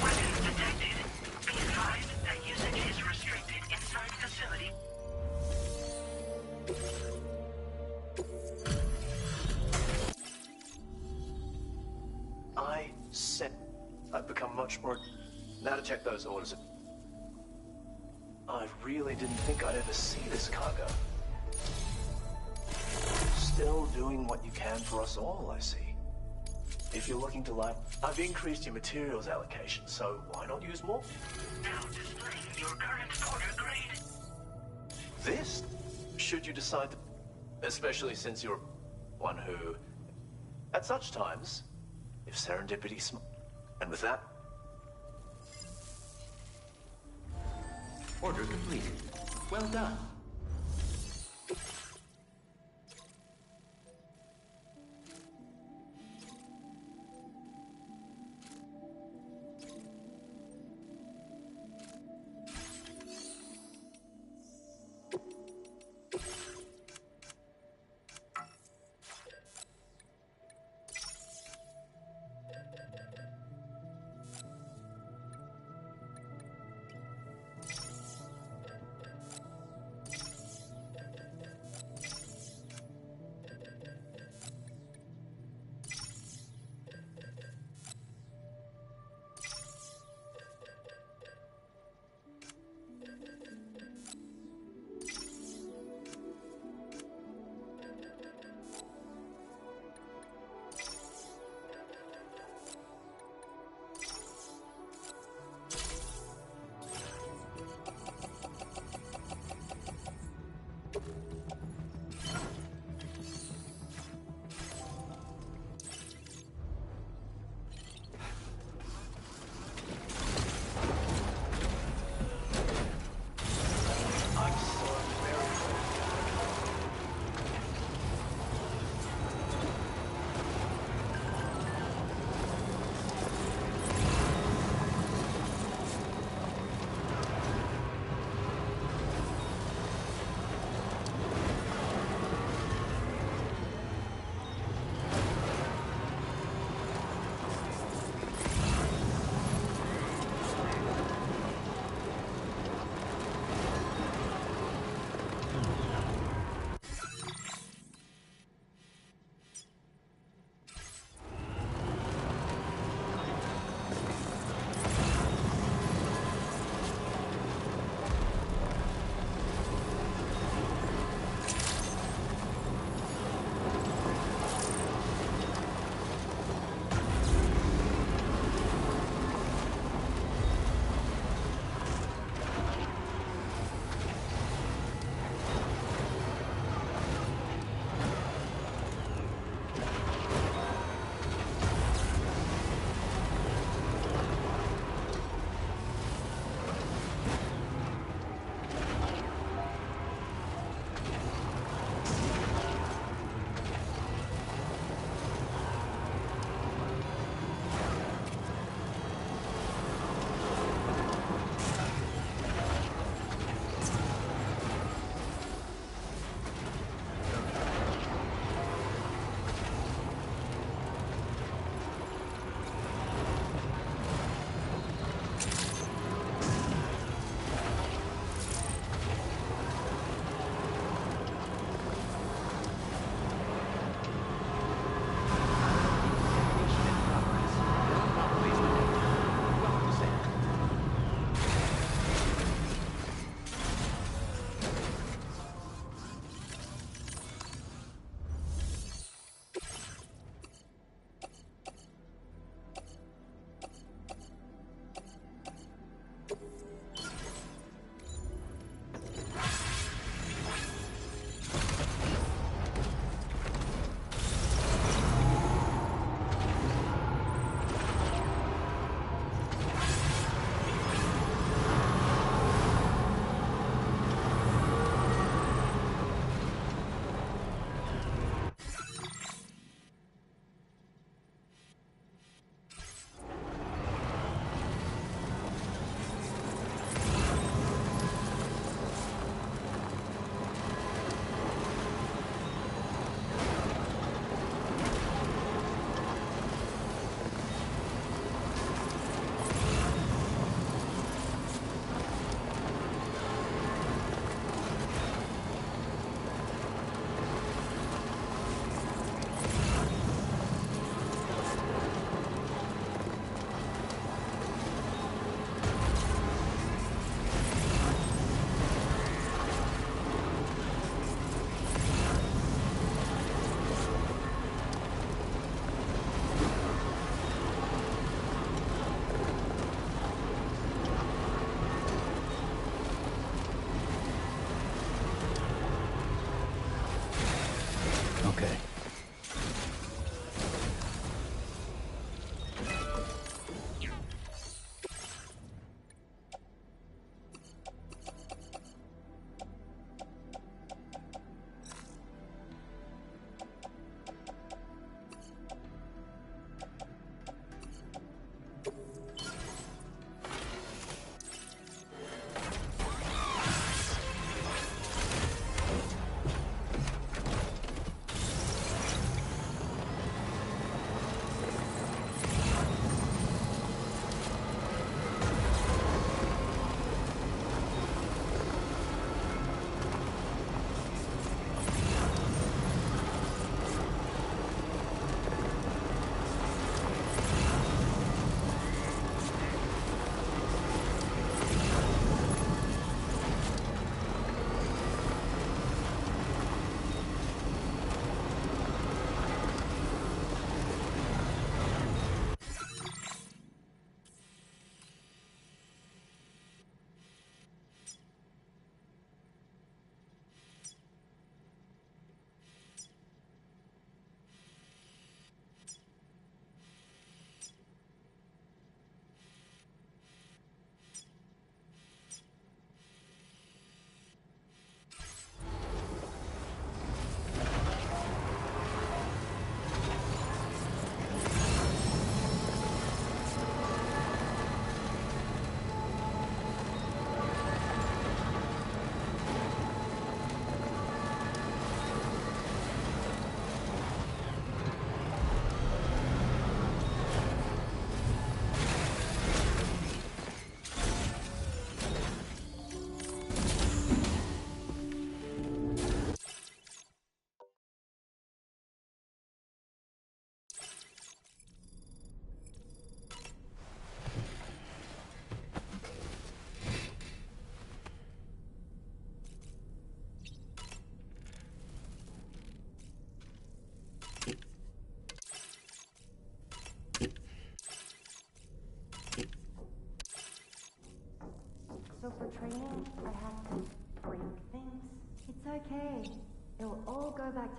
Weapons detected. Be advised that usage is restricted inside facility. I've become much more... Now to check those orders. I really didn't think I'd ever see this cargo. Still doing what you can for us all, I see. If you're looking to life, I've increased your materials allocation, so why not use more? Now displaying your current order grade. This? Should you decide to... Especially since you're one who... At such times, if serendipity and with that... Order completed. Well done.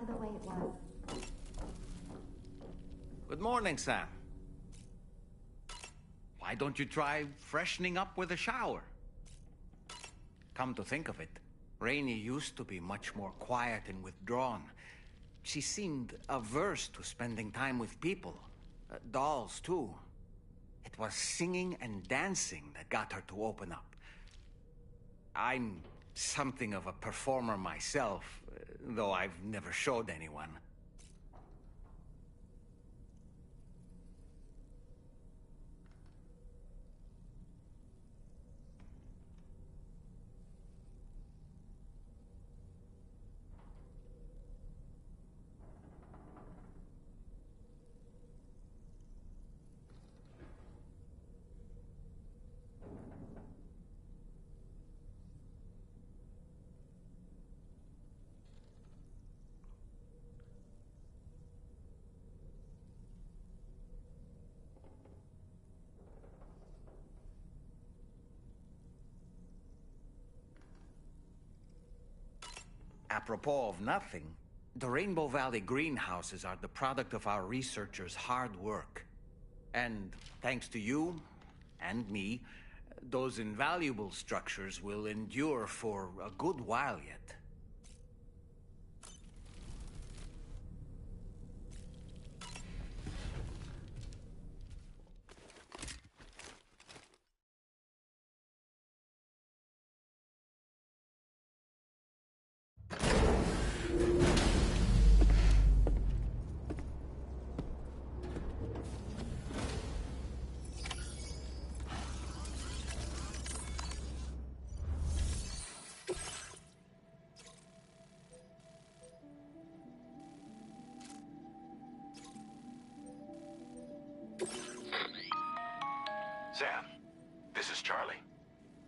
the way it was. Good morning, Sam. Why don't you try freshening up with a shower? Come to think of it, Rainey used to be much more quiet and withdrawn. She seemed averse to spending time with people. Dolls, too. It was singing and dancing that got her to open up. I'm something of a performer myself, though I've never showed anyone. Apropos of nothing, the Rainbow Valley greenhouses are the product of our researchers' hard work. And thanks to you and me, those invaluable structures will endure for a good while yet. Sam, this is Charlie.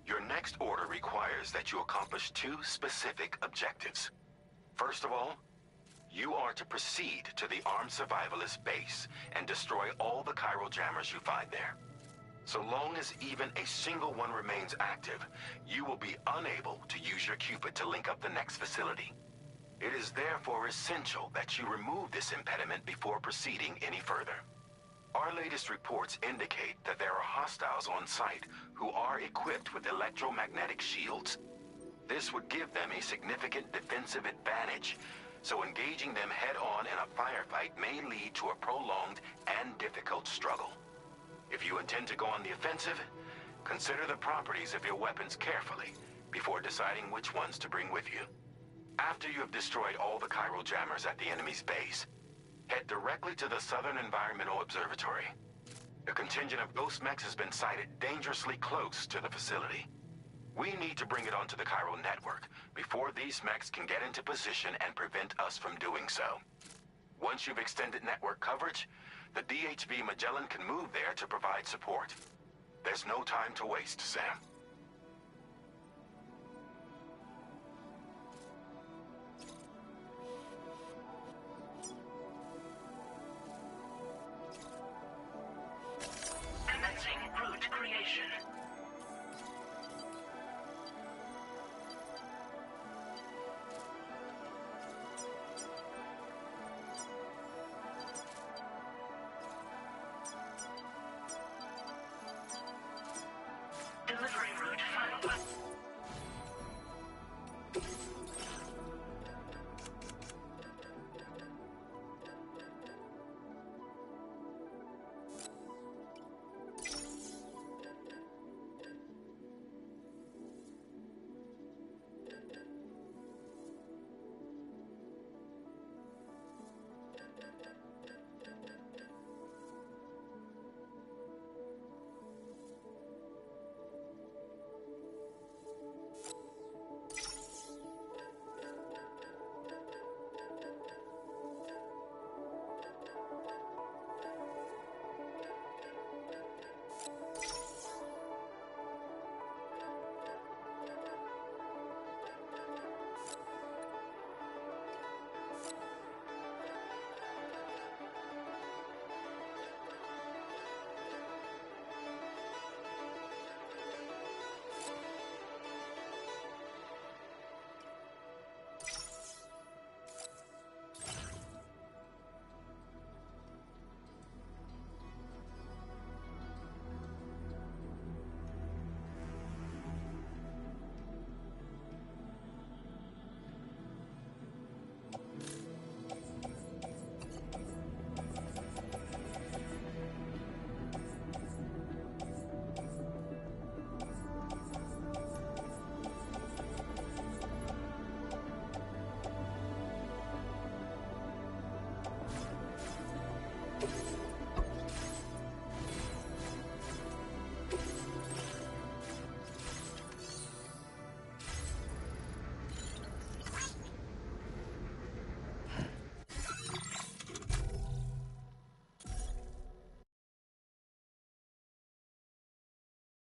Your next order requires that you accomplish two specific objectives. First of all, you are to proceed to the armed survivalist base and destroy all the chiral jammers you find there. So long as even a single one remains active, you will be unable to use your Cupid to link up the next facility. It is therefore essential that you remove this impediment before proceeding any further. Our latest reports indicate that there are hostiles on site who are equipped with electromagnetic shields. This would give them a significant defensive advantage, so engaging them head-on in a firefight may lead to a prolonged and difficult struggle. If you intend to go on the offensive, consider the properties of your weapons carefully before deciding which ones to bring with you. After you have destroyed all the chiral jammers at the enemy's base, head directly to the Southern Environmental Observatory. A contingent of ghost mechs has been sighted dangerously close to the facility. We need to bring it onto the chiral network before these mechs can get into position and prevent us from doing so. Once you've extended network coverage, the DHB Magellan can move there to provide support. There's no time to waste, Sam. Commencing route creation. Delivering route final.